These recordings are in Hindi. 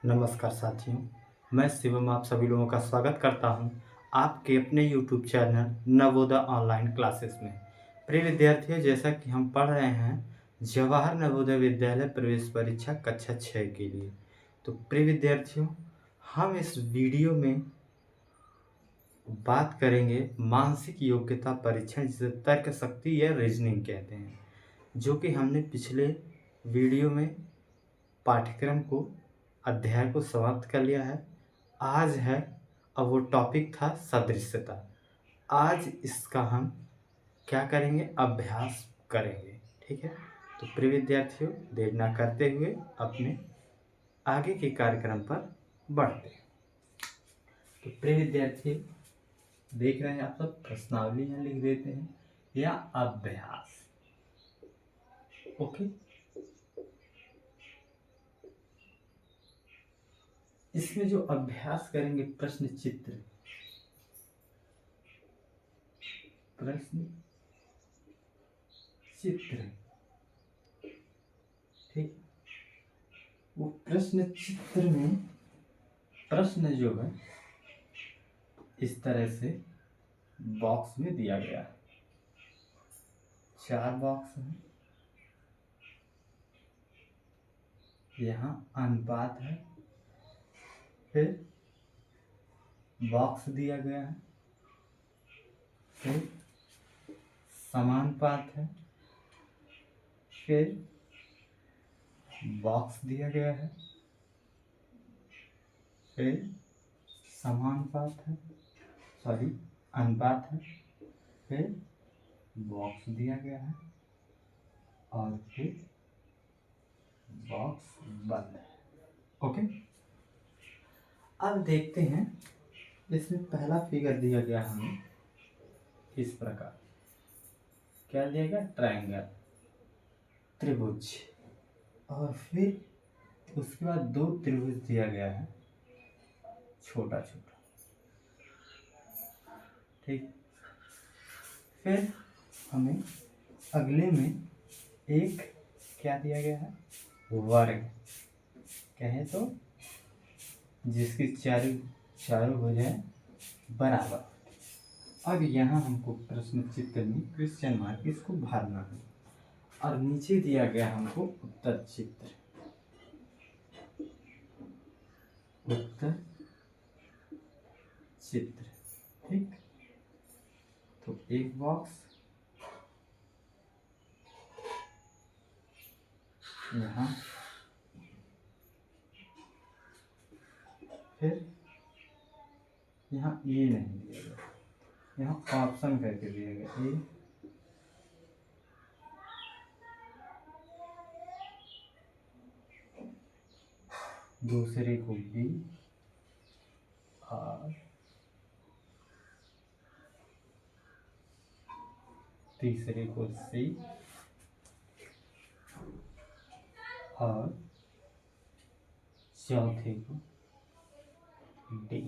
नमस्कार साथियों, मैं शिवम आप सभी लोगों का स्वागत करता हूं आपके अपने YouTube channel Navodaya online classes में। प्रिय विद्यार्थियों, जैसा कि हम पढ़ रहे हैं जवाहर नवोदय विद्यालय प्रवेश परीक्षा कक्षा 6 के लिए। तो प्रिय विद्यार्थियों, हम इस वीडियो में बात करेंगे मानसिक योग्यता परीक्षण, जिसे तर्क शक्ति या रीजनिंग कहते हैं, जो कि हमने पिछले वीडियो में पाठ्यक्रम को अध्याय को समाप्त कर लिया है। आज है, अब वो टॉपिक था सदृश्यता। आज इसका हम क्या करेंगे, अभ्यास करेंगे। ठीक है, तो प्रिय विद्यार्थियों, देर ना करते हुए अपने आगे के कार्यक्रम पर बढ़ते हैं। तो प्रिय विद्यार्थी, देख रहे हैं आप सब, प्रश्नावली यहाँ लिख देते हैं या अभ्यास। ओके, इसमें जो अभ्यास करेंगे प्रश्न चित्र, ठीक। वो प्रश्न चित्र में प्रश्न जो है इस तरह से बॉक्स में दिया गया है। 4 बॉक्स हैं। यहाँ अनुपात है, फिर बॉक्स दिया गया है, फिर समानुपात है, फिर बॉक्स दिया गया है, फिर समानुपात है, अनुपात है, फिर बॉक्स दिया गया है और फिर बॉक्स बंद है। ओके, अब देखते हैं। इसमें पहला फिगर दिया गया हमें इस प्रकार, क्या दिया गया, ट्रायंगल, त्रिभुज, और फिर उसके बाद 2 त्रिभुज दिया गया है, छोटा छोटा। ठीक, फिर हमें अगले में एक क्या दिया गया है, वर्ग, कहें तो जिसकी चारों भुजाएं बराबर। अब यहाँ हमको प्रश्न चित्र में क्वेश्चन मार्क इसको भरना है, और नीचे दिया गया हमको उत्तर चित्र, ठीक। तो एक बॉक्स यहाँ, फिर यहाँ ये नहीं दिया गया, यहाँ ऑप्शन करके दिया गया, ए, दूसरे को बी और तीसरे को सी और चौथे को डी।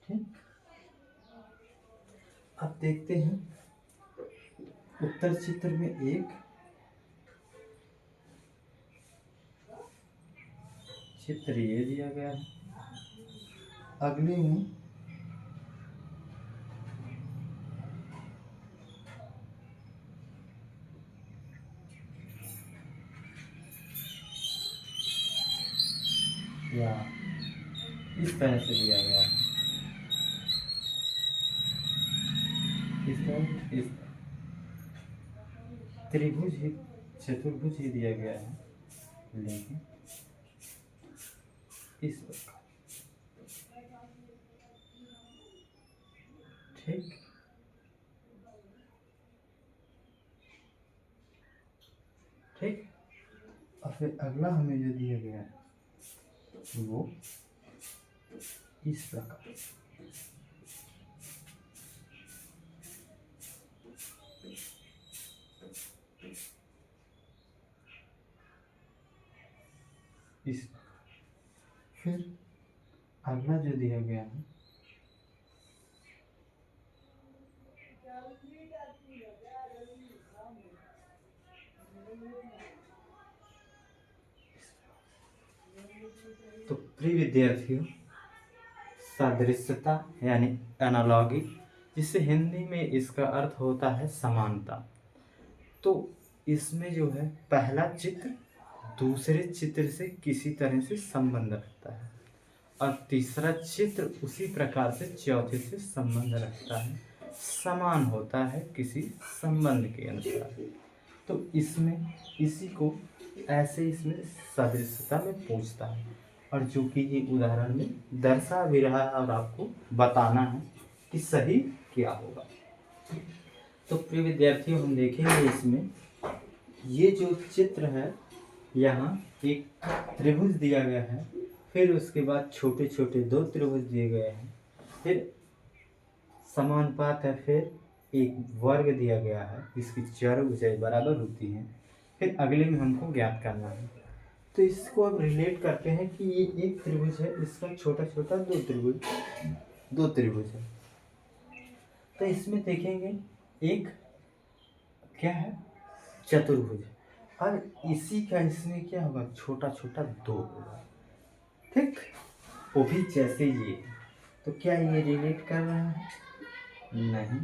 ठीक, अब देखते हैं उत्तर चित्र में एक चित्र ये दिया गया है, अगले में या इस तरह से दिया गया है, इस त्रिभुज ही चतुर्भुज ही दिया गया है, लेकिन इस प्रकार। ठीक, ठीक, और फिर अगला हमें जो दिया गया है वो इस प्रकार। इस फिर अगला जो दिया गया है तो प्रिय विद्यार्थियों, सादृश्यता यानी एनालॉगी, जिसे हिंदी में इसका अर्थ होता है समानता। तो इसमें जो है पहला चित्र दूसरे चित्र से किसी तरह से संबंध रखता है और तीसरा चित्र उसी प्रकार से चौथे से संबंध रखता है, समान होता है किसी संबंध के अनुसार। तो इसमें इसी को ऐसे इसमें सदृशता में पूछता है और जो कि ये उदाहरण में दर्शा भी रहा है और आपको बताना है कि सही क्या होगा। तो प्रिय विद्यार्थियों, हम देखेंगे इसमें ये जो चित्र है, यहाँ एक त्रिभुज दिया गया है, फिर उसके बाद छोटे छोटे दो त्रिभुज दिए गए हैं, फिर समानुपात है, फिर एक वर्ग दिया गया है जिसकी चारों भुजाएं बराबर होती हैं, फिर अगले में हमको ज्ञात करना है। तो इसको अब रिलेट करते हैं कि ये एक त्रिभुज है, इसका छोटा छोटा दो त्रिभुज है। तो इसमें देखेंगे एक क्या है, चतुर्भुज, और इसी का इसमें क्या होगा, छोटा छोटा दो होगा, ठीक, वो भी जैसे ये। तो क्या ये रिलेट कर रहा है? नहीं।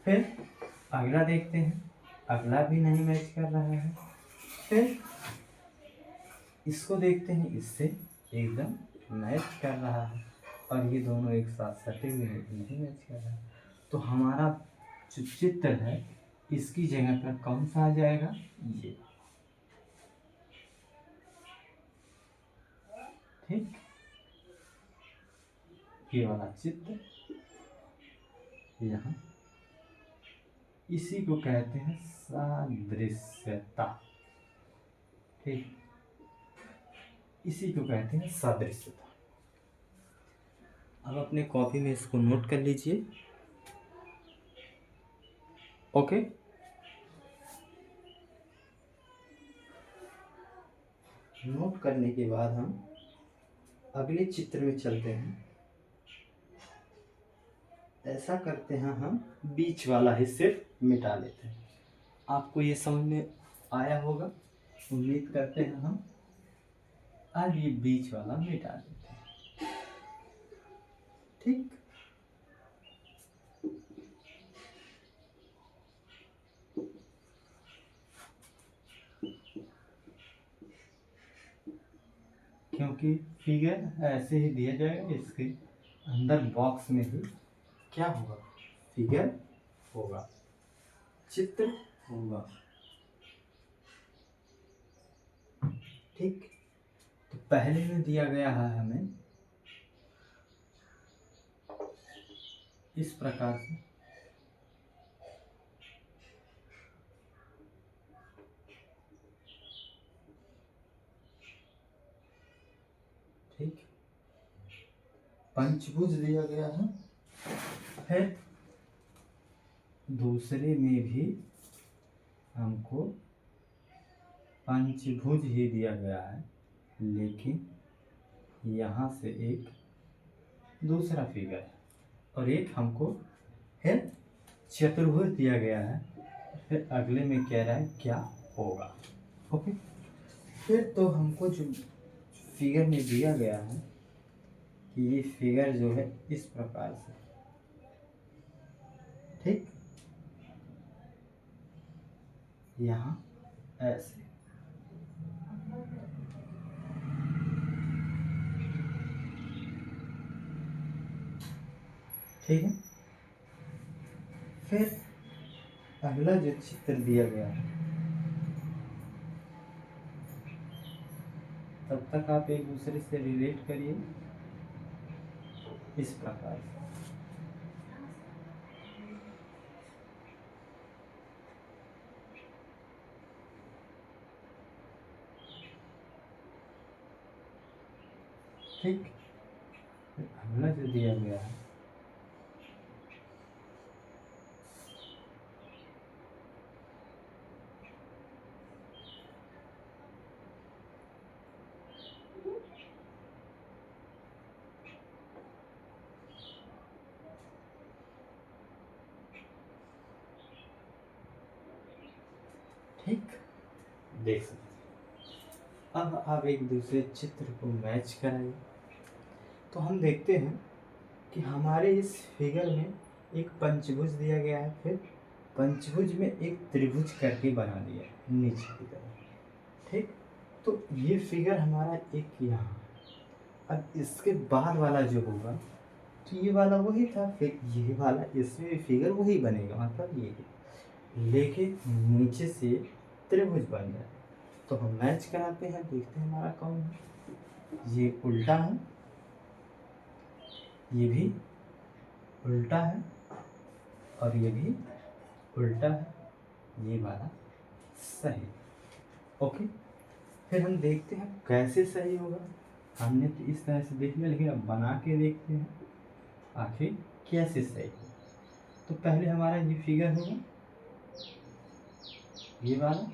फिर अगला देखते हैं, अगला भी नहीं मैच कर रहा है। फिर इसको देखते हैं, इससे एकदम मैच कर रहा है, और ये दोनों एक साथ सटे हुए नहीं मैच कर रहा है। तो हमारा जो चित्र है इसकी जगह पर कौन सा आ जाएगा, ये, ठीक, ये वाला चित्र यहाँ, इसी को कहते हैं सादृश्यता, ठीक, इसी को कहते हैं सादृश्यता। अब अपने कॉपी में इसको नोट कर लीजिए। ओके, नोट करने के बाद हम अगले चित्र में चलते हैं। ऐसा करते हैं, हम बीच वाला ही सिर्फ मिटा लेते हैं। आपको ये समझ में आया होगा, उम्मीद करते हैं हम। अब ये बीच वाला मिटा देते हैं, ठीक। क्योंकि फिगर ऐसे ही दिया जाएगा, इसके अंदर बॉक्स में ही क्या होगा, फिगर होगा, चित्र होगा, ठीक। तो पहले में दिया गया है हमें इस प्रकार से, ठीक, पंचभुज दिया गया है। फिर दूसरे में भी हमको पंचभुज ही दिया गया है, लेकिन यहाँ से एक दूसरा फिगर है, और एक हमको फिर चतुर्भुज दिया गया है। फिर अगले में कह रहा है क्या होगा, ओके। फिर तो हमको जो फिगर में दिया गया है कि ये फिगर जो है इस प्रकार से, ठीक, यहाँ ऐसे, ठीक है। फिर अगला जो चित्र दिया गया है, तब तक आप एक दूसरे से रिलेट करिए इस प्रकार से, ठीक। फिर अगला जो दिया गया है, ठीक, देख सकते हैं। अब आप एक दूसरे चित्र को मैच कराइए। तो हम देखते हैं कि हमारे इस फिगर में एक पंचभुज दिया गया है, फिर पंचभुज में एक त्रिभुज करके बना दिया है नीचे की तरफ। ठीक, तो ये फिगर हमारा एक यहाँ है। अब इसके बाद वाला जो होगा तो ये वाला वही था, फिर ये वाला इसमें भी फिगर वही बनेगा, मतलब ये, लेकिन नीचे से त्रिभुज बन जाए। तो हम मैच कराते हैं, देखते हैं हमारा कौन है। ये उल्टा है, ये भी उल्टा है, और ये भी उल्टा है, ये वाला सही। ओके, फिर हम देखते हैं कैसे सही होगा। हमने तो इस तरह से देख लिया, लेकिन अब बना के देखते हैं आखिर कैसे सही होगा। तो पहले हमारा ये फिगर होगा, ये वाला।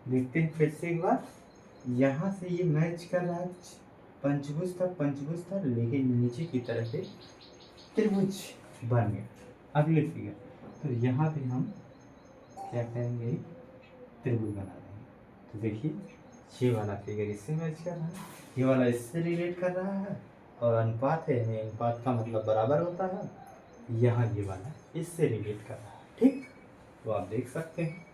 देखते हैं फिर से एक बार, यहाँ से ये मैच कर रहा है, पंचभुज था, लेकिन नीचे की तरफ से त्रिभुज बन गया। अगले फिगर, तो यहाँ पे हम क्या करेंगे, त्रिभुज बना देंगे। तो देखिए ये वाला फिगर इससे मैच कर रहा है, ये वाला इससे रिलेट कर रहा है, और अनुपात है, यानी अनुपात का मतलब बराबर होता है। यहाँ ये वाला इससे रिलेट कर रहा है। ठीक, तो आप देख सकते हैं।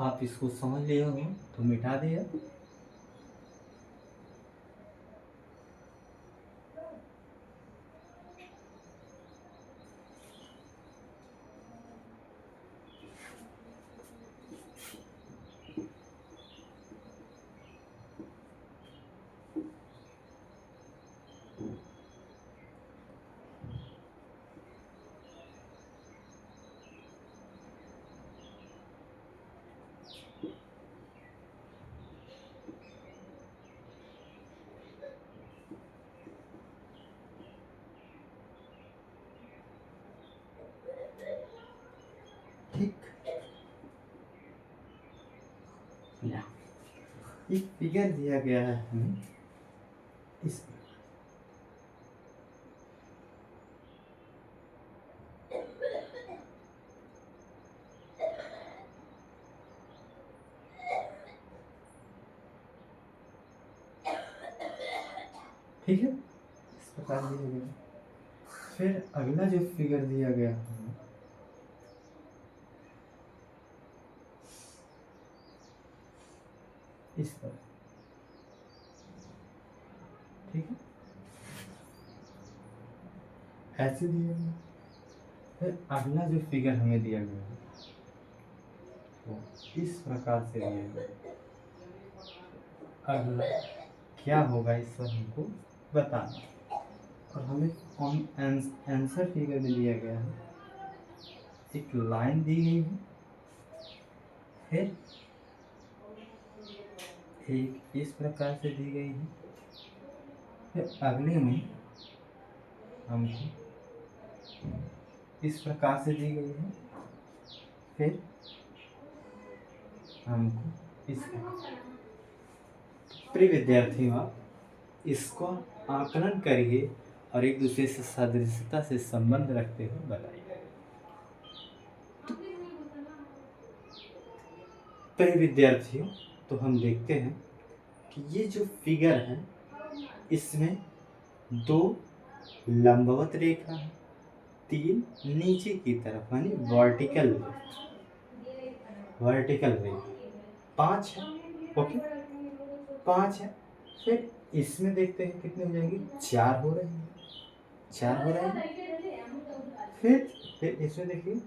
आप इसको समझ लिए हो तो मिटा दिया। ठीक, या एक फिगर दिया गया है हमें इस, ठीक है, इस प्रकार दिया गया। फिर अगला जो फिगर दिया गया है इस पर, ठीक है, ऐसे दिया गया। फिर अगला जो फिगर हमें दिया गया है वो इस प्रकार से दिया गया। अगला क्या होगा इस पर हमको बताना, और हमें आंसर फिगर में दिया गया है, एक लाइन दी गई है, फिर एक इस प्रकार से दी गई है, फिर अगले में हमको इस प्रकार से दी गई है, फिर हमको इस प्रकार। प्रिय विद्यार्थियों, आप इसको आकलन करिए और एक दूसरे से सदृशता से संबंध रखते हुए बताइए। प्रिय विद्यार्थियों, तो हम देखते हैं कि ये जो फिगर है इसमें 2 लंबवत रेखा है, 3 नीचे की तरफ यानी वर्टिकल रेखा, 5 है। ओके, 5 है। फिर इसमें देखते हैं कितने हो जाएंगे, 4 हो रहे हैं, 4 हो रहे हैं। फिर इसमें देखिए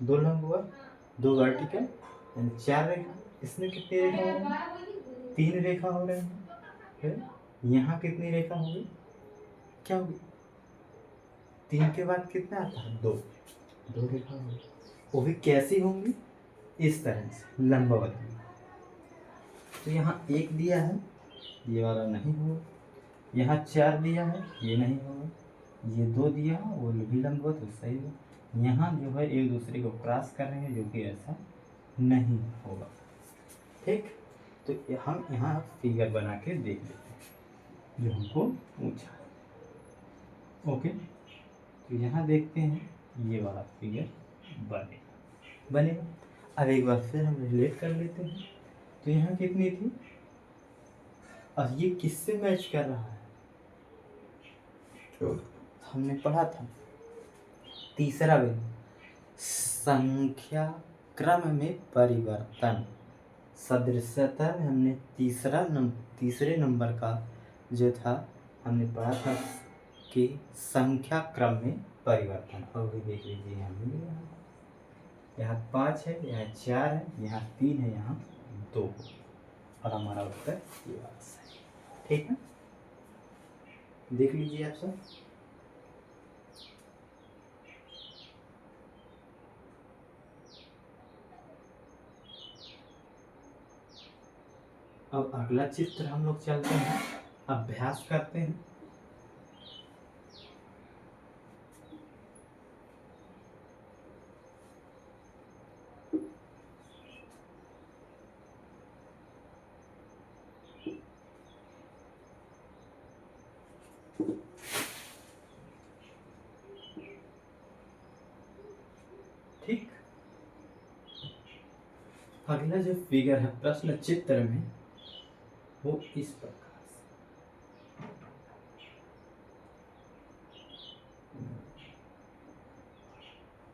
2 लंबवत, 2 वर्टिकल, यानी 4 रेखा। इसमें कितनी रेखा हो रही है, 3 रेखा हो रहे हैं। फिर यहाँ कितनी रेखा होगी, क्या होगी, 3 के बाद कितना आता है, 2 रेखा होगी। वो भी कैसी होंगी, इस तरह से लंबवत में। तो यहाँ 1 दिया है, ये वाला नहीं होगा। यहाँ 4 दिया है, ये नहीं होगा। ये 2 दिया है, वो भी लंबवत, तो सही है। यहाँ जो है एक दूसरे को क्रॉस कर रहे हैं, जो कि ऐसा नहीं होगा। ठीक, तो हम यहाँ फिगर बना के देख लेते हैं जो हमको पूछा है। ओके, तो यहाँ देखते हैं ये वाला फिगर बनेगा। अब एक बार फिर हम रिलेट कर लेते हैं। तो यहाँ कितनी थी और ये किससे मैच कर रहा है? तो हमने पढ़ा था तीसरा बिंदु, संख्या क्रम में परिवर्तन। सदृशता में हमने तीसरे नंबर का जो था हमने पढ़ा था कि संख्या क्रम में परिवर्तन। और भी देख लीजिए यहाँ 5 है, यहाँ 4 है, यहाँ 3 है, यहाँ 2, और हमारा उत्तर ये वाला सही। ठीक है, देख लीजिए आप सब। अब अगला चित्र हम लोग चलते हैं, अभ्यास करते हैं। ठीक, अगला जो फिगर है प्रश्न चित्र में वो इस प्रकार से।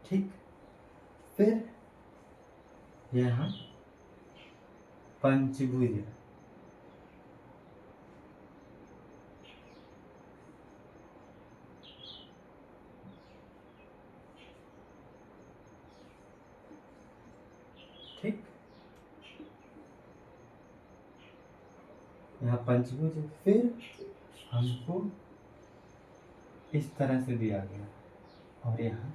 ठीक, फिर यहाँ पंचभुज है। ठीक, यहाँ पंचभुज है। फिर हमको इस तरह से दिया गया और यहाँ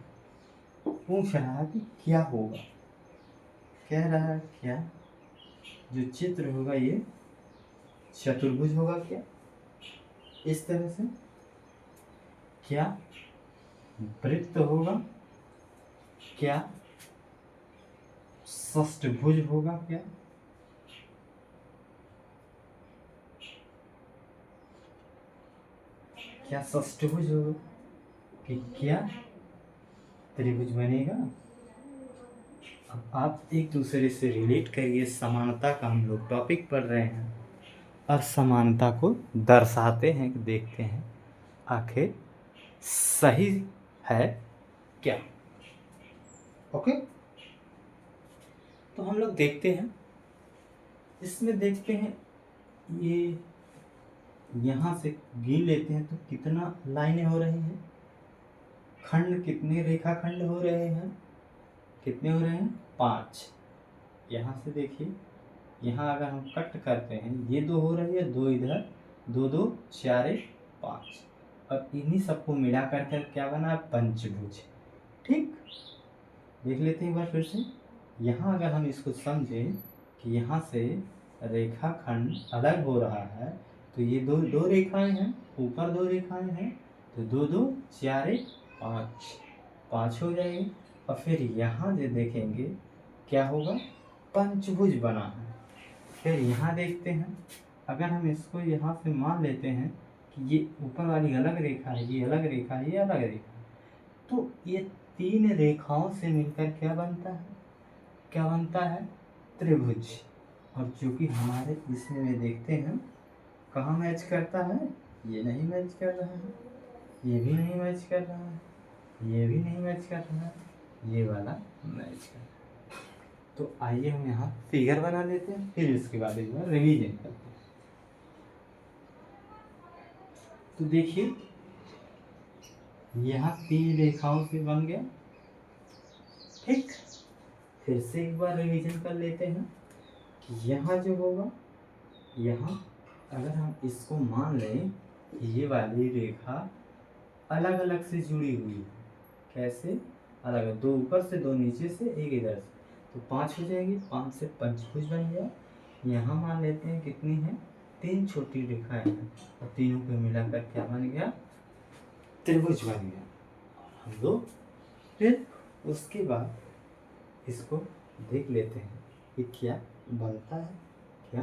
पूछ रहा है कि क्या होगा। कह रहा है क्या जो चित्र होगा ये चतुर्भुज होगा क्या, इस तरह से, क्या वृत्त होगा, क्या षष्ठभुज होगा, क्या षष्ठभुज होगा, कि क्या त्रिभुज बनेगा। अब आप एक दूसरे से रिलेट करिए, समानता का हम लोग टॉपिक पढ़ रहे हैं और समानता को दर्शाते हैं, देखते हैं आखिर सही है क्या। ओके, तो हम लोग देखते हैं, इसमें देखते हैं ये यहाँ से गिन लेते हैं तो कितना लाइनें हो रही हैं, खंड कितने रेखा खंड हो रहे हैं, कितने हो रहे हैं 5। यहाँ से देखिए, यहाँ अगर हम कट करते हैं ये 2 हो रही है, 2 इधर, 2 2 4 1 5, और इन्हीं सबको मिला कर क्या बना, पंचभुज। ठीक, देख लेते हैं एक बार फिर से। यहाँ अगर हम इसको समझें कि यहाँ से रेखाखंड अलग हो रहा है, तो ये दो रेखाएं हैं, ऊपर 2 रेखाएं हैं, तो 2 2 4 1 5 हो जाएगी। और फिर यहाँ जो देखेंगे क्या होगा, पंचभुज बना है। फिर यहाँ देखते हैं, अगर हम इसको यहाँ से मान लेते हैं कि ये ऊपर वाली अलग रेखा है, ये अलग रेखा है, ये अलग रेखा है, तो ये 3 रेखाओं से मिलकर क्या बनता है त्रिभुज। और जो कि हमारे इसमें देखते हैं कहाँ मैच करता है, ये नहीं मैच कर रहा है, ये भी नहीं मैच कर रहा है, ये भी नहीं मैच कर रहा है, ये वाला मैच कर रहा है। तो आइए हम यहाँ फिगर बना लेते हैं, फिर इसके बाद एक बार रिवीजन करते हैं। तो देखिए यहाँ 3 रेखाओं से बन गया। ठीक, फिर से एक बार रिवीजन कर लेते हैं कि यहाँ जो होगा, यहाँ अगर हम इसको मान लें कि ये वाली रेखा अलग अलग से जुड़ी हुई है, कैसे अलग है, 2 ऊपर से, 2 नीचे से, 1 इधर से, तो 5 हो जाएगी, 5 से पंचभुज बन गया। यहाँ मान लेते हैं कितनी है, 3 छोटी रेखाएं हैं, और तीनों को मिलाकर क्या बन गया, त्रिभुज बन गया। हम लोग फिर उसके बाद इसको देख लेते हैं कि क्या बनता है क्या।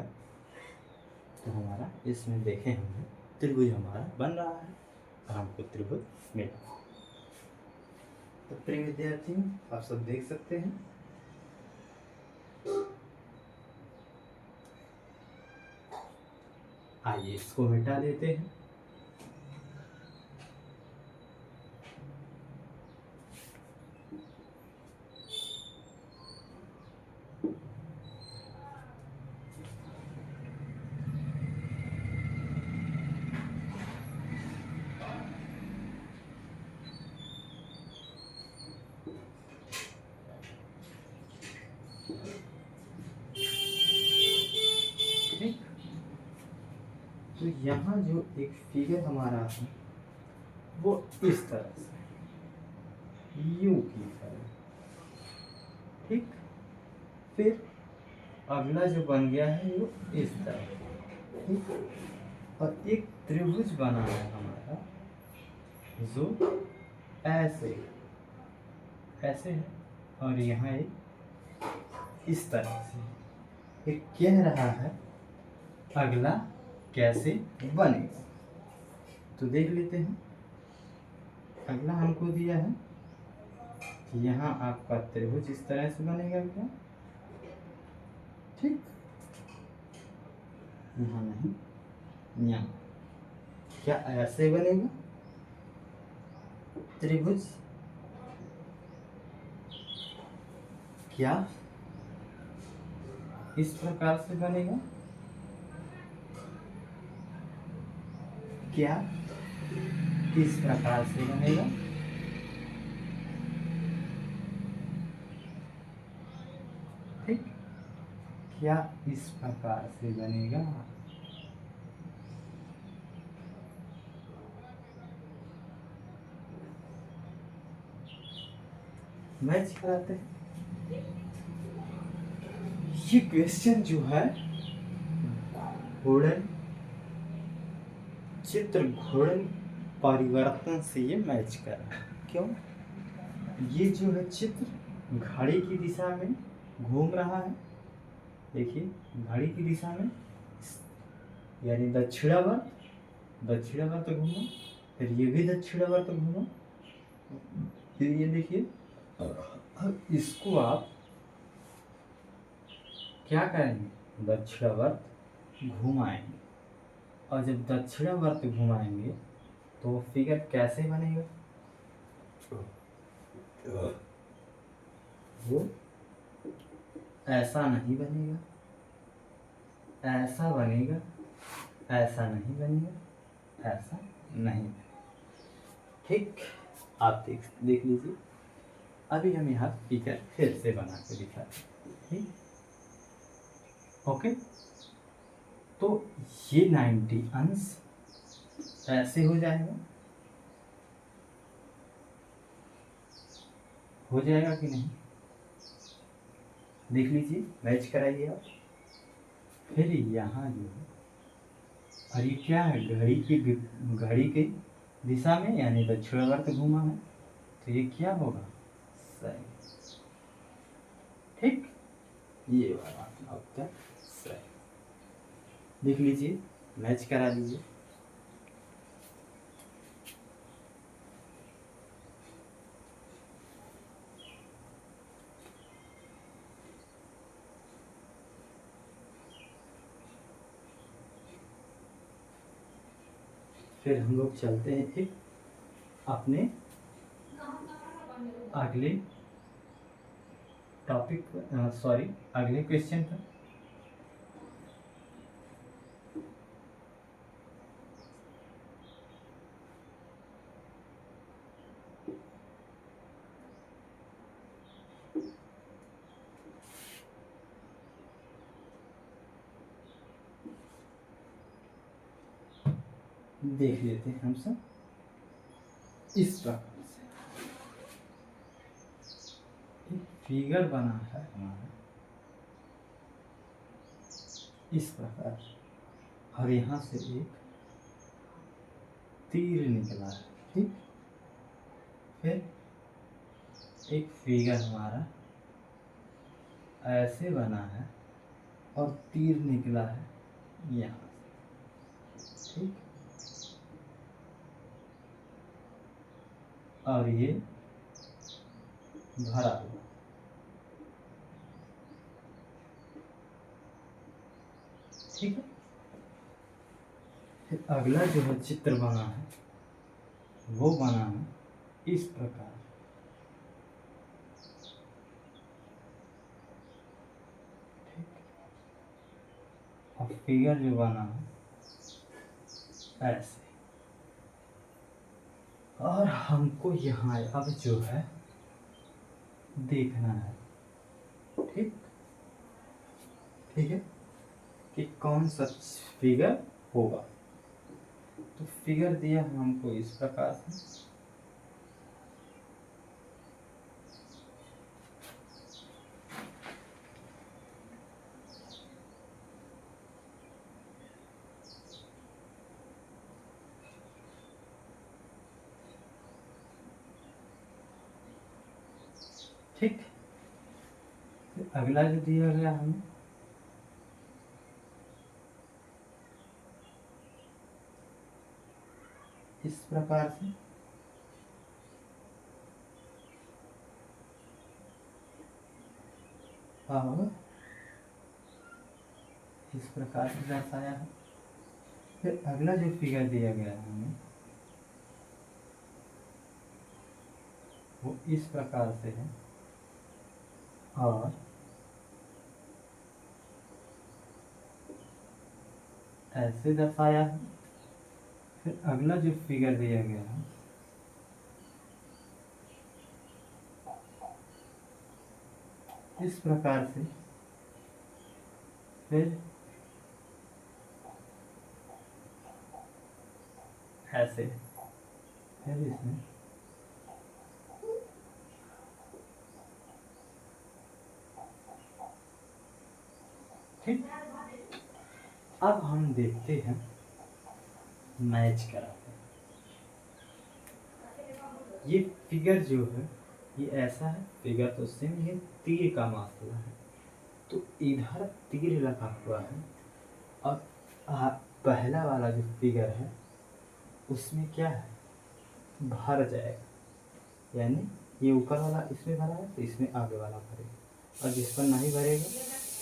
तो हमारा इसमें देखें हमने त्रिभुज हमारा बन रहा है और हमको त्रिभुज मिला। तो प्रिय विद्यार्थी आप सब देख सकते हैं आइए इसको मिटा देते हैं। ठीक, तो यहाँ जो एक फिगर हमारा है वो इस तरह से यू की तरह। ठीक, फिर अगला जो बन गया है वो इस तरह। ठीक, और एक त्रिभुज बना है हमारा जो ऐसे ऐसे है और यहाँ एक इस तरह से। एक कह रहा है अगला कैसे बनेगा, तो देख लेते हैं। अगला हमको दिया है कि यहाँ आपका त्रिभुज इस तरह से बनेगा क्या। ठीक, यहाँ नहीं, यहाँ क्या ऐसे बनेगा त्रिभुज, क्या इस प्रकार से बनेगा, क्या इस प्रकार से बनेगा। ठीक, क्या इस प्रकार से बनेगा। मैच कराते हैं। ये क्वेश्चन जो है घूर्णन चित्र घूर्णन परिवर्तन से ये मैच कर रहा है। क्यों, ये जो है चित्र घड़ी की दिशा में घूम रहा है। देखिए घड़ी की दिशा में, यानी दक्षिणावर्त घूमा, फिर ये भी दक्षिणावर्त घूमा, फिर ये देखिए। अब इसको आप क्या करेंगे, दक्षिणावर्त घुमाएंगे, और जब दक्षिणावर्त घुमाएंगे तो फिगर कैसे बनेगा, वो ऐसा नहीं बनेगा, ऐसा बनेगा, ऐसा नहीं बनेगा, ऐसा नहीं बनेगा। ठीक, आप देख लीजिए। अभी हम यहाँ फिगर फिर से बना के दिखाते हैं। ठीक, ओके। तो ये 90 अंश ऐसे हो जाएगा, हो जाएगा कि नहीं, देख लीजिए, मैच कराइए आप। फिर यहाँ जो है, और ये क्या है, घड़ी की दिशा में, यानी दक्षिणावर्त घूमा है, तो ये क्या होगा, सही। ठीक, ये वाला आपका सही। देख लीजिए, मैच करा लीजिए। फिर हम लोग चलते हैं एक अपने अगले टॉपिक पर, सॉरी अगले क्वेश्चन पर। देख लेते हैं हम सब। इस प्रकार से एक फिगर बना है हमारा इस प्रकार, और यहाँ से एक तीर निकला है। ठीक, फिर एक फिगर हमारा ऐसे बना है और तीर निकला है यहाँ से, ठीक। और ये भरा हुआ, ठीक है। फिर अगला जो है चित्र बना है वो बना है इस प्रकार, ठीक। और फिगर जो बना है ऐसे, और हमको यहाँ अब जो है देखना है, ठीक, ठीक है, कि कौन सा फिगर होगा। तो फिगर दिया है हमको इस प्रकार से, ठीक। फिर अगला जो दिया गया हमें इस प्रकार से, और इस प्रकार से दर्शाया है। फिर अगला जो फिगर दिया गया है हमें वो इस प्रकार से है, और ऐसे दर्शाया है। फिर अगला जो फिगर दिया गया है इस प्रकार से, फिर ऐसे, फिर इसमें ठीक। अब हम देखते हैं, मैच कराते हैं। ये फिगर जो है ये ऐसा है, फिगर तो सेम, ये तीर का मामला है। तो इधर तीर लगा हुआ है, और पहला वाला जो फिगर है उसमें क्या है, भर जाएगा। यानी ये ऊपर वाला इसमें भरा है तो इसमें आगे वाला भरेगा, और जिस पर नहीं भरेगा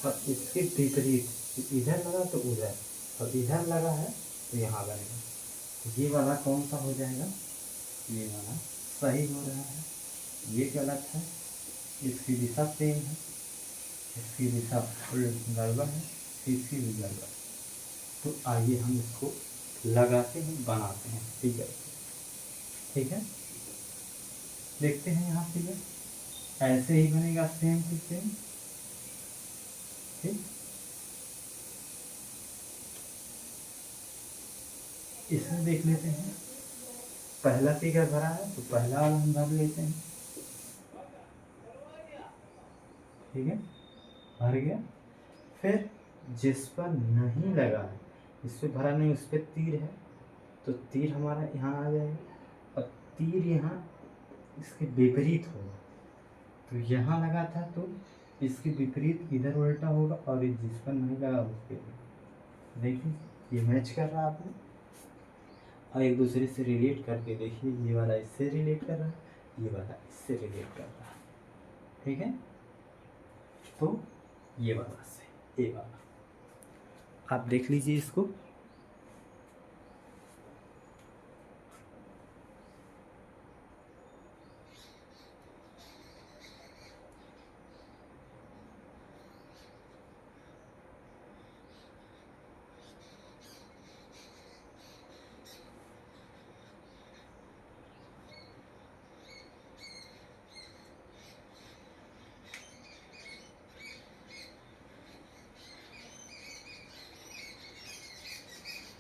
और इसके विपरीत इधर लगा तो उधर, और इधर लगा है तो यहाँ बनेगा। तो ये वाला कौन सा हो जाएगा, ये वाला सही हो रहा है, ये गलत है, इसकी दिशा सेम है, इसकी दिशा गड़बड़ है, इसकी भी गड़बड़। तो आइए हम इसको लगाते हैं, बनाते हैं फिगर, ठीक है। देखते हैं यहाँ फिगर ऐसे ही बनेगा, सेम टू सेम, ठीक। इसमें देख लेते हैं, पहला फिगर भरा है तो पहला वाला हम भर लेते हैं, ठीक है, भर गया। फिर जिस पर नहीं लगा है, इस पर भरा नहीं, उस पर तीर है तो तीर हमारा यहाँ आ जाएगा, और तीर यहाँ इसके विपरीत होगा। तो यहाँ लगा था तो इसके विपरीत इधर उल्टा होगा, और जिस पर नहीं लगा उस पर। देखिए ये मैच कर रहा है आपने, और एक दूसरे से रिलेट करके देखिए, ये वाला इससे रिलेट कर रहा है, ये वाला इससे रिलेट कर रहा है, ठीक है। तो ये वाला से ये वाला आप देख लीजिए इसको,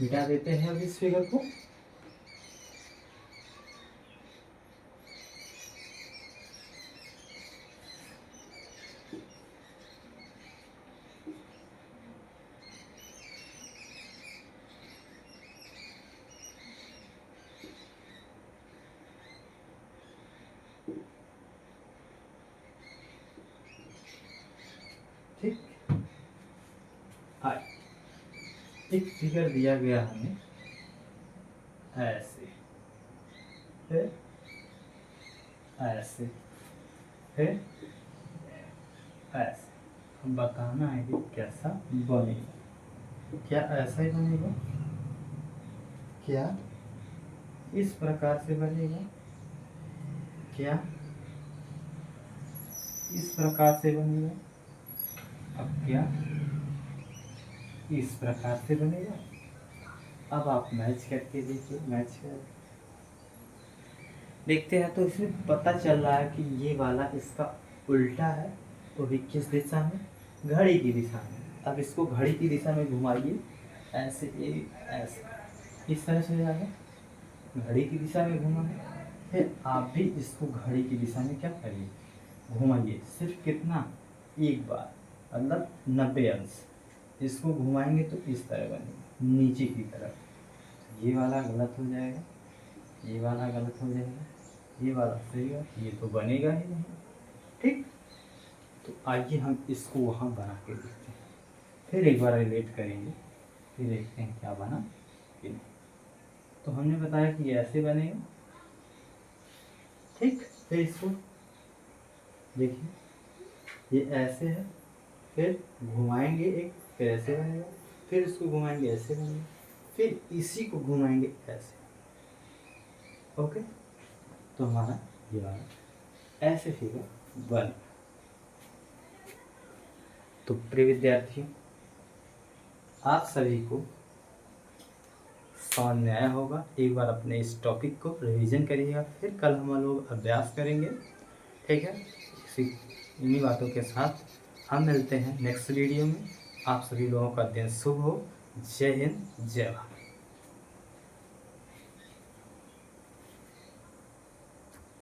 मिटा देते हैं अब इस फिगर को। एक फिगर दिया गया हमें ऐसे, फिर ऐसे, फिर ऐसे। हम बताना है कि कैसा बनेगा। क्या ऐसा ही बनेगा? क्या इस प्रकार से बनेगा? क्या इस प्रकार से बनेगा? अब क्या इस प्रकार से बनेगा? अब आप मैच करके देखिए, मैच कर देखते हैं तो इसमें पता चल रहा है कि ये वाला इसका उल्टा है, तो भी किस दिशा में? घड़ी की दिशा में। अब इसको घड़ी की दिशा में घुमाइए, ऐसे ऐसे, इस तरह से हो जाएगा। घड़ी की दिशा में घुमाए, फिर आप भी इसको घड़ी की दिशा में क्या करिए, घुमाइए। सिर्फ कितना? एक बार, मतलब 90 अंश। इसको घुमाएंगे तो इस तरह बनेगा, नीचे की तरफ। ये वाला गलत हो जाएगा, ये वाला गलत हो जाएगा, ये वाला सही है, ये तो बनेगा ही नहीं। ठीक, तो आइए हम इसको वहाँ बना के देखते हैं, फिर एक बार रिलेट करेंगे, फिर देखते हैं क्या बना कि नहीं। तो हमने बताया कि ये ऐसे बनेगा। ठीक, फिर इसको देखिए, ये ऐसे है, फिर घुमाएंगे एक, फिर ऐसे बनेगा, फिर इसको घुमाएंगे ऐसे बनेगा, फिर इसी को घुमाएंगे ऐसे। ओके, तो हमारा ये वाला ऐसे फिगर बन। तो प्रिय विद्यार्थियों, आप सभी को समझ में आया होगा। एक बार अपने इस टॉपिक को रिवीजन करिएगा, फिर कल हम लोग अभ्यास करेंगे। ठीक है, इन्हीं बातों के साथ हम मिलते हैं नेक्स्ट वीडियो में। आप सभी लोगों का दिन शुभ हो। जय हिंद, जय भारत।